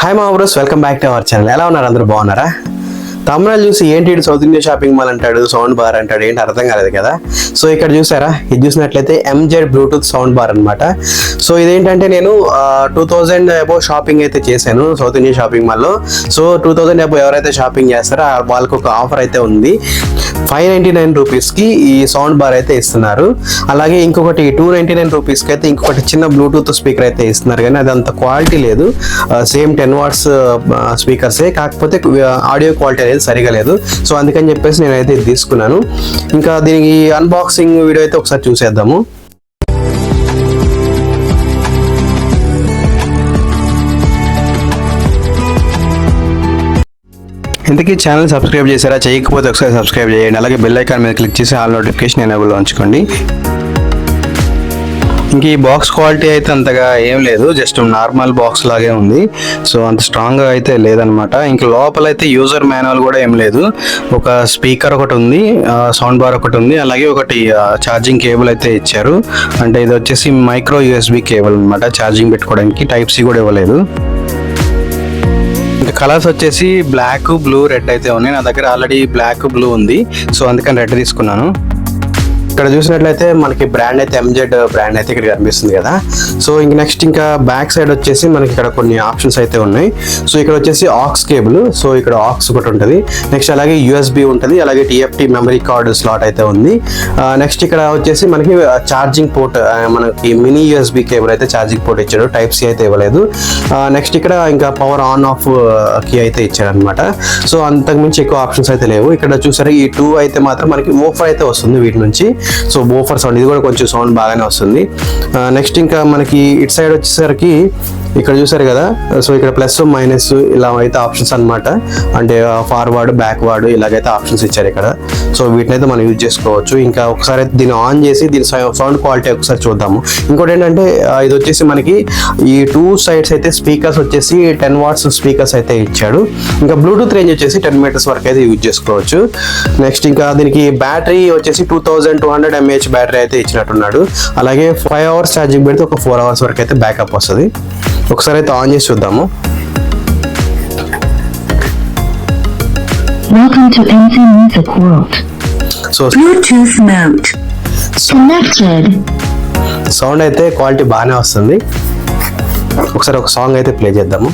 Hi మా bros, welcome back to our channel. ఎలా ఉన్నారు? అందరూ బాగున్నారా? తమిళనాడు చూసి ఏంటి సౌత్ ఇండియా షాపింగ్ మాల్ అంటాడు, సౌండ్ బార్ అంటాడు, ఏంటి అర్థం కాలేదు కదా. సో ఇక్కడ చూసారా, ఇది చూసినట్లయితే MZ బ్లూటూత్ సౌండ్ బార్ అనమాట. సో ఇదేంటంటే నేను 2000 అబోవ్ షాపింగ్ అయితే చేశాను సౌత్ ఇండియా షాపింగ్ మాల్లో. సో 2000 అబోవ్ ఎవరైతే షాపింగ్ చేస్తారో వాళ్ళకి ఒక ఆఫర్ అయితే ఉంది. 599 రూపీస్కి ఈ సౌండ్ బార్ అయితే ఇస్తున్నారు. అలాగే ఇంకొకటి 299 రూపీస్కి అయితే ఇంకొకటి చిన్న బ్లూటూత్ స్పీకర్ అయితే ఇస్తున్నారు, కానీ అది అంత క్వాలిటీ లేదు. సేమ్ 10 వాట్స్ స్పీకర్సే, కాకపోతే ఆడియో క్వాలిటీ అనేది సరిగా లేదు. సో అందుకని చెప్పేసి నేనైతే ఇది తీసుకున్నాను. ఇంకా దీనికి అన్బాక్సింగ్ వీడియో అయితే ఒకసారి చూసేద్దాము. ఇంతకీ ఛానల్ సబ్స్క్రైబ్ చేశారా? చేయకపోతే ఒకసారి సబ్స్క్రైబ్ చేయండి. అలాగే బెల్ ఐకాన్ మీద క్లిక్ చేసి ఆల్ నోటిఫికేషన్ ఎనేబుల్ ఉంచుకోండి. ఇంక ఈ బాక్స్ క్వాలిటీ అయితే అంతగా ఏం లేదు, జస్ట్ నార్మల్ బాక్స్ లాగే ఉంది. సో అంత స్ట్రాంగ్గా అయితే లేదనమాట. ఇంక లోపల అయితే యూజర్ మాన్యువల్ కూడా ఏం లేదు. ఒక స్పీకర్ ఒకటి ఉంది, సౌండ్ బార్ ఒకటి ఉంది, అలాగే ఒకటి ఛార్జింగ్ కేబుల్ అయితే ఇచ్చారు. అంటే ఇది వచ్చేసి మైక్రో USB కేబుల్ అనమాట, ఛార్జింగ్ పెట్టుకోవడానికి. Type C కూడా ఇవ్వలేదు. ఇంకా కలర్స్ వచ్చేసి బ్లాక్, బ్లూ, రెడ్ అయితే ఉన్నాయి. నా దగ్గర ఆల్రెడీ బ్లాక్, బ్లూ ఉంది, సో అందుకని రెడ్ తీసుకున్నాను. ఇక్కడ చూసినట్లయితే మనకి బ్రాండ్ అయితే MZ బ్రాండ్ అయితే ఇక్కడ కనిపిస్తుంది కదా. సో ఇంక నెక్స్ట్ ఇంకా బ్యాక్ సైడ్ వచ్చేసి మనకి ఇక్కడ కొన్ని ఆప్షన్స్ అయితే ఉన్నాయి. సో ఇక్కడ వచ్చేసి ఆక్స్ కేబుల్, సో ఇక్కడ ఆక్స్ ఒకటి ఉంటుంది. నెక్స్ట్ అలాగే USB ఉంటుంది, అలాగే TFT మెమరీ కార్డు స్లాట్ అయితే ఉంది. నెక్స్ట్ ఇక్కడ వచ్చేసి మనకి ఛార్జింగ్ పోర్ట్, మనకి మినీ USB కేబుల్ అయితే ఛార్జింగ్ పోర్ట్ ఇచ్చాడు. Type C అయితే ఇవ్వలేదు. నెక్స్ట్ ఇక్కడ ఇంకా పవర్ ఆన్ ఆఫ్ కీ అయితే ఇచ్చాడు అనమాట. సో అంతకుమించి ఎక్కువ ఆప్షన్స్ అయితే లేవు. ఇక్కడ చూసారా, ఈ 2 అయితే మాత్రం మనకి వూఫర్ అయితే వస్తుంది వీటి నుంచి. సో వూఫర్ సౌండ్, ఇది కూడా కొంచెం సౌండ్ బాగానే వస్తుంది. నెక్స్ట్ ఇంకా మనకి ఇటు సైడ్ వచ్చేసరికి ఇక్కడ చూసారు కదా, సో ఇక్కడ ప్లస్ మైనస్ ఇలా అయితే ఆప్షన్స్ అనమాట. అంటే ఫార్వర్డ్, బ్యాక్వర్డ్ ఇలాగైతే ఆప్షన్స్ ఇచ్చారు ఇక్కడ. సో వీటిని అయితే మనం యూజ్ చేసుకోవచ్చు. ఇంకా ఒకసారి దీన్ని ఆన్ చేసి దీని సౌండ్ క్వాలిటీ ఒకసారి చూద్దాము. ఇంకోటి ఏంటంటే ఇది వచ్చేసి మనకి ఈ 2 సైడ్స్ అయితే స్పీకర్స్ వచ్చేసి 10 వాట్స్ స్పీకర్స్ అయితే ఇచ్చాడు. ఇంకా బ్లూటూత్ రేంజ్ వచ్చేసి 10 మీటర్స్ వరకు అయితే యూజ్ చేసుకోవచ్చు. నెక్స్ట్ ఇంకా దీనికి బ్యాటరీ వచ్చేసి 2200 mAh బ్యాటరీ అయితే ఇచ్చినట్టున్నాడు. అలాగే 5 అవర్స్ ఛార్జింగ్ పెడితే ఒక 4 అవర్స్ వరకు అయితే బ్యాకప్ వస్తుంది. ఒకసారి అయితే ఆన్ చేసి చూద్దాము. Welcome to NC Music World. So Bluetooth mode connected. Sound అయితే క్వాలిటీ బాగానే వస్తుంది. ఒకసారి ఒక సాంగ్ అయితే ప్లే చేద్దాము.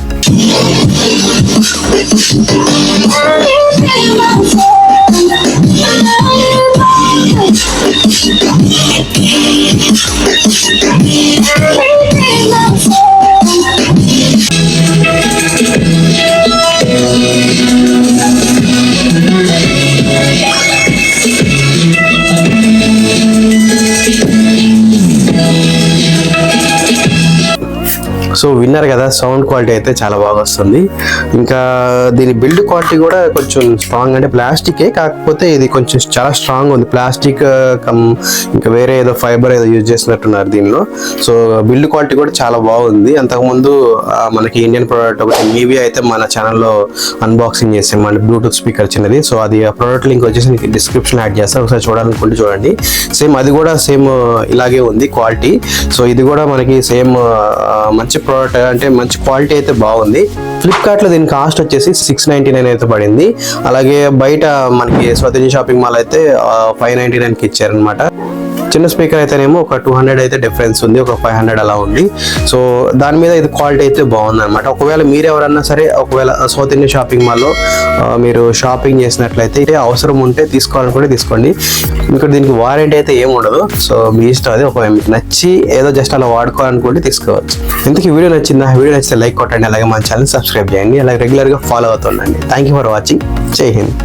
సో విన్నారు కదా, సౌండ్ క్వాలిటీ అయితే చాలా బాగా వస్తుంది. ఇంకా దీని బిల్డ్ క్వాలిటీ కూడా కొంచెం స్ట్రాంగ్, అంటే ప్లాస్టికే, కాకపోతే ఇది కొంచెం చాలా స్ట్రాంగ్ ఉంది. ప్లాస్టిక్ ఇంకా వేరే ఏదో ఫైబర్ ఏదో యూజ్ చేసినట్టున్నారు దీనిలో. సో బిల్డ్ క్వాలిటీ కూడా చాలా బాగుంది. అంతకుముందు మనకి ఇండియన్ ప్రోడక్ట్ ఒకటి మీవి అయితే మన ఛానల్లో అన్బాక్సింగ్ చేసాం, మన బ్లూటూత్ స్పీకర్ చిన్నది. సో అది ఆ ప్రోడక్ట్ లింక్ వచ్చేసి మీకు డిస్క్రిప్షన్ యాడ్ చేస్తాను, ఒకసారి చూడాలనుకుంటే చూడండి. సేమ్ అది కూడా సేమ్ ఇలాగే ఉంది క్వాలిటీ. సో ఇది కూడా మనకి సేమ్ మంచి ప్రోడక్ట్, అంటే మంచి క్వాలిటీ అయితే బాగుంది. ఫ్లిప్కార్ట్లో దీని కాస్ట్ వచ్చేసి 699 అయితే పడింది. అలాగే బయట మనకి సౌత్ ఇండియా షాపింగ్ మాల్ అయితే 599కి ఇచ్చారనమాట. చిన్న స్పీకర్ అయితేనేమో ఒక 200 అయితే డిఫరెన్స్ ఉంది, ఒక 500 అలా ఉంది. సో దాని మీద ఇది క్వాలిటీ అయితే బాగుంది అనమాట. ఒకవేళ మీరు ఎవరన్నా సరే ఒకవేళ సౌత్ ఇండియా షాపింగ్ మాల్లో మీరు షాపింగ్ చేసినట్లయితే అవసరం ఉంటే తీసుకోవాలనుకుంటే తీసుకోండి. ఇంకా దీనికి వారంటీ అయితే ఏమి ఉండదు. సో మీ ఇష్టం, అది ఒకవేళ మీకు నచ్చి ఏదో జస్ట్ అలా వాడుకోవాలనుకుంటే తీసుకోవచ్చు. ఇంతకీ వీడియో నచ్చిందా? వీడియో నచ్చితే లైక్ కొట్టండి, అలాగే మన ఛానల్ సబ్స్క్రైబ్ చేయండి, అలాగే రెగ్యులర్గా ఫాలో అవుతుండండి. Thank you for watching. Jai Hind.